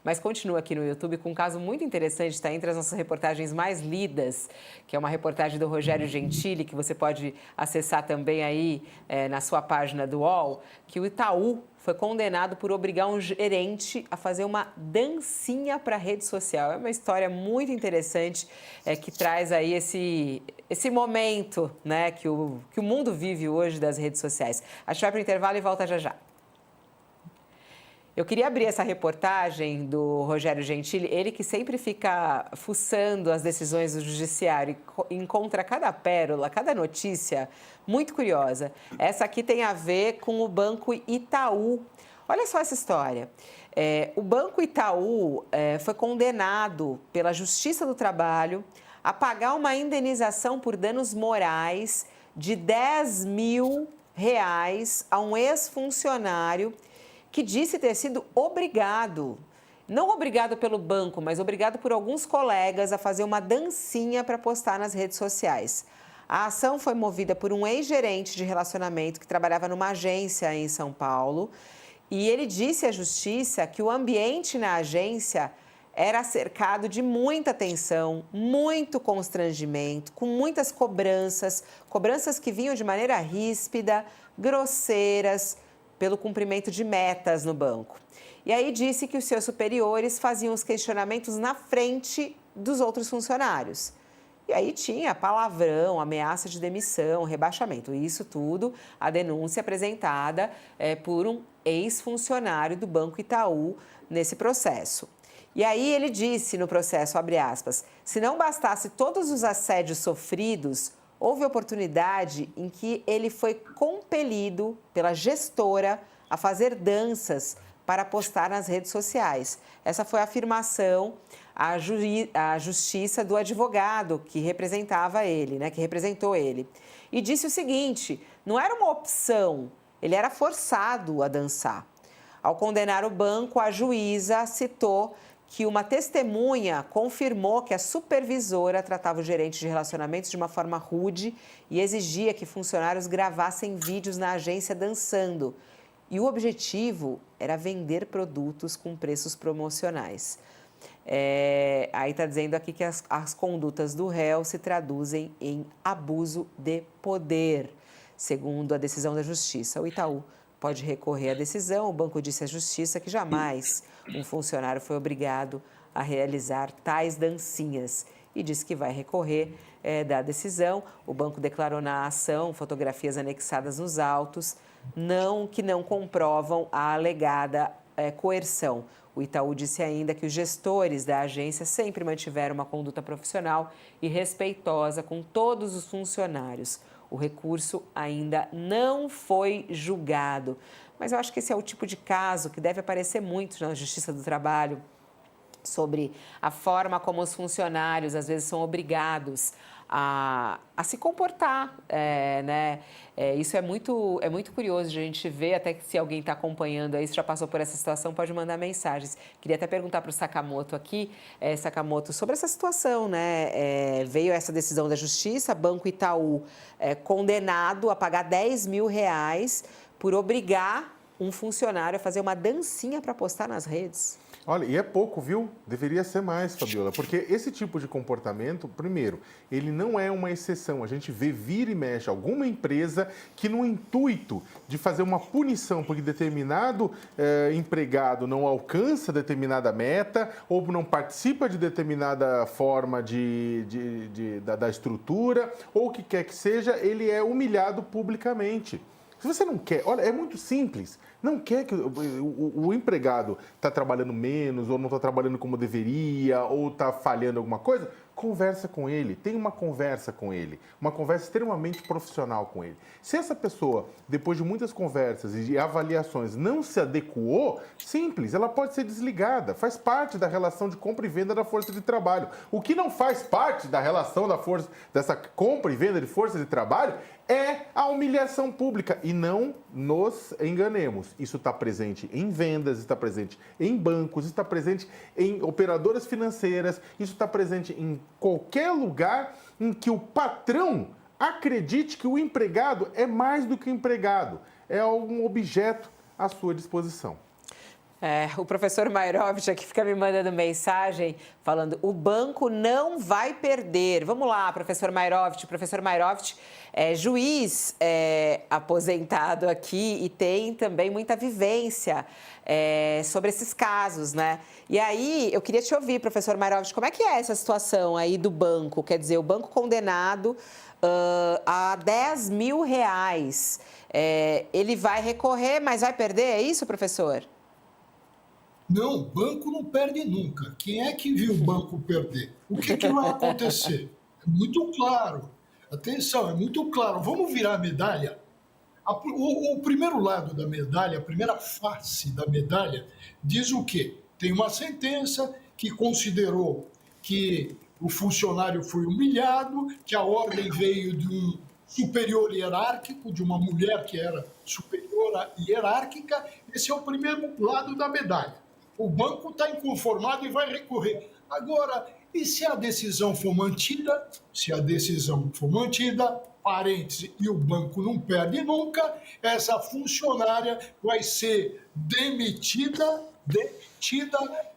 mas continua aqui no YouTube com um caso muito interessante, está entre as nossas reportagens mais lidas, que é uma reportagem do Rogério Gentili, que você pode acessar também aí na sua página do UOL, que o Itaú foi condenado por obrigar um gerente a fazer uma dancinha para a rede social. É uma história muito interessante que traz aí esse momento, né, que o mundo vive hoje das redes sociais. A gente vai para o intervalo e volta já já. Eu queria abrir essa reportagem do Rogério Gentili, ele que sempre fica fuçando as decisões do judiciário e encontra cada pérola, cada notícia muito curiosa. Essa aqui tem a ver com o Banco Itaú. Olha só essa história. O Banco Itaú foi condenado pela Justiça do Trabalho a pagar uma indenização por danos morais de R$10 mil a um ex-funcionário que disse ter sido obrigado, não obrigado pelo banco, mas obrigado por alguns colegas a fazer uma dancinha para postar nas redes sociais. A ação foi movida por um ex-gerente de relacionamento que trabalhava numa agência em São Paulo e ele disse à justiça que o ambiente na agência era cercado de muita tensão, muito constrangimento, com muitas cobranças que vinham de maneira ríspida, grosseiras, pelo cumprimento de metas no banco. E aí disse que os seus superiores faziam os questionamentos na frente dos outros funcionários. E aí tinha palavrão, ameaça de demissão, rebaixamento. Isso tudo, a denúncia apresentada por um ex-funcionário do Banco Itaú nesse processo. E aí ele disse no processo, abre aspas, se não bastasse todos os assédios sofridos, houve oportunidade em que ele foi compelido pela gestora a fazer danças para postar nas redes sociais. Essa foi a afirmação à justiça do advogado que representava ele, né, que representou ele. E disse o seguinte, não era uma opção, ele era forçado a dançar. Ao condenar o banco, a juíza citou que uma testemunha confirmou que a supervisora tratava o gerente de relacionamentos de uma forma rude e exigia que funcionários gravassem vídeos na agência dançando. E o objetivo era vender produtos com preços promocionais. Aí está dizendo aqui que as condutas do réu se traduzem em abuso de poder, segundo a decisão da Justiça. O Itaú pode recorrer à decisão. O banco disse à Justiça que jamais um funcionário foi obrigado a realizar tais dancinhas e disse que vai recorrer da decisão. O banco declarou na ação fotografias anexadas nos autos que não comprovam a alegada coerção. O Itaú disse ainda que os gestores da agência sempre mantiveram uma conduta profissional e respeitosa com todos os funcionários. O recurso ainda não foi julgado, mas eu acho que esse é o tipo de caso que deve aparecer muito na Justiça do Trabalho, sobre a forma como os funcionários às vezes são obrigados a se comportar, né? Isso é muito curioso de a gente ver, até que se alguém está acompanhando aí, se já passou por essa situação, pode mandar mensagens. Queria até perguntar para o Sakamoto aqui, Sakamoto, sobre essa situação, né? Veio essa decisão da Justiça, Banco Itaú condenado a pagar R$10 mil por obrigar um funcionário a fazer uma dancinha para postar nas redes. Olha, e é pouco, viu? Deveria ser mais, Fabiola, porque esse tipo de comportamento, primeiro, ele não é uma exceção. A gente vê, vira e mexe, alguma empresa que no intuito de fazer uma punição porque determinado empregado não alcança determinada meta ou não participa de determinada forma da estrutura ou o que quer que seja, ele é humilhado publicamente. Se você não quer, olha, é muito simples. Não quer que o empregado está trabalhando menos, ou não está trabalhando como deveria, ou está falhando alguma coisa, conversa com ele, tenha uma conversa com ele, uma conversa extremamente profissional com ele. Se essa pessoa, depois de muitas conversas e de avaliações, não se adequou, simples, ela pode ser desligada, faz parte da relação de compra e venda da força de trabalho. O que não faz parte da relação dessa compra e venda de força de trabalho é a humilhação pública. E não nos enganemos. Isso está presente em vendas, está presente em bancos, está presente em operadoras financeiras, isso está presente em qualquer lugar em que o patrão acredite que o empregado é mais do que empregado, é um objeto à sua disposição. O professor Mairovich aqui fica me mandando mensagem falando: o banco não vai perder. Vamos lá, professor Mairovich. O professor Mairovich é juiz aposentado aqui e tem também muita vivência sobre esses casos, né? E aí, eu queria te ouvir, professor Mairovich, como é que é essa situação aí do banco? Quer dizer, o banco condenado a R$ 10.000. Ele vai recorrer, mas vai perder, é isso, professor? Não, banco não perde nunca. Quem é que viu o banco perder? O que vai acontecer? É muito claro. Atenção, é muito claro. Vamos virar a medalha? O primeiro lado da medalha, a primeira face da medalha, diz o quê? Tem uma sentença que considerou que o funcionário foi humilhado, que a ordem veio de um superior hierárquico, de uma mulher que era superior hierárquica. Esse é o primeiro lado da medalha. O banco está inconformado e vai recorrer. Agora, e se a decisão for mantida? Se a decisão for mantida, parêntese, e o banco não perde nunca, essa funcionária vai ser demitida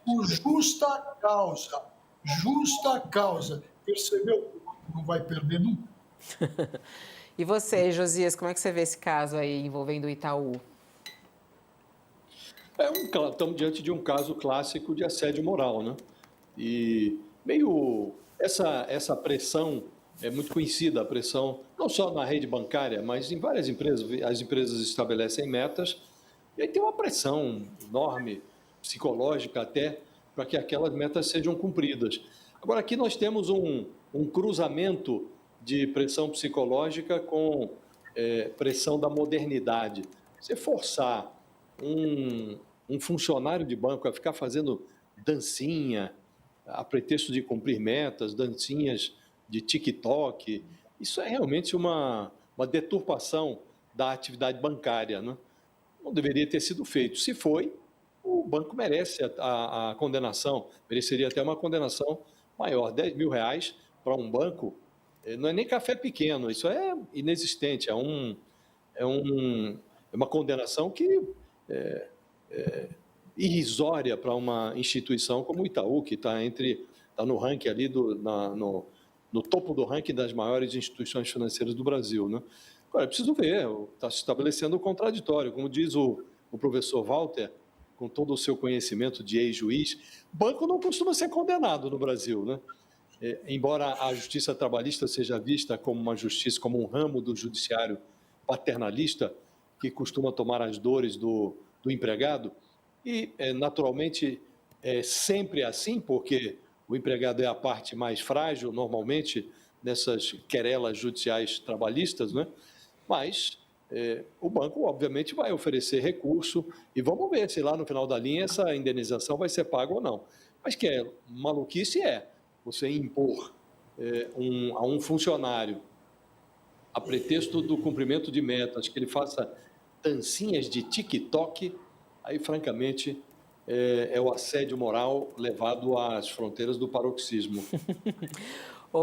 por justa causa. Justa causa. Percebeu? O banco não vai perder nunca. E você, Josias, como é que você vê esse caso aí envolvendo o Itaú? Estamos diante de um caso clássico de assédio moral, né? E meio essa pressão é muito conhecida, a pressão não só na rede bancária, mas em várias empresas. As empresas estabelecem metas e aí tem uma pressão enorme, psicológica até, para que aquelas metas sejam cumpridas. Agora, aqui nós temos um cruzamento de pressão psicológica com pressão da modernidade. Você forçar um funcionário de banco a ficar fazendo dancinha a pretexto de cumprir metas, dancinhas de TikTok, isso é realmente uma deturpação da atividade bancária, né? Não deveria ter sido feito. Se foi, o banco merece a condenação, mereceria até uma condenação maior. R$ 10.000 para um banco não é nem café pequeno, isso é inexistente, é uma condenação que irrisória para uma instituição como o Itaú, que está no ranking ali, no topo do ranking das maiores instituições financeiras do Brasil, né? Agora, é preciso ver, está se estabelecendo o contraditório. Como diz o professor Walter, com todo o seu conhecimento de ex-juiz, banco não costuma ser condenado no Brasil, né? Embora a justiça trabalhista seja vista como uma justiça, como um ramo do judiciário paternalista, que costuma tomar as dores do empregado, e naturalmente é sempre assim, porque o empregado é a parte mais frágil, normalmente, nessas querelas judiciais trabalhistas, né? Mas o banco, obviamente, vai oferecer recurso e vamos ver se lá no final da linha essa indenização vai ser paga ou não. Mas que é maluquice você impor a um funcionário, a pretexto do cumprimento de metas, que ele faça dancinhas de TikTok, aí, francamente, é o assédio moral levado às fronteiras do paroxismo.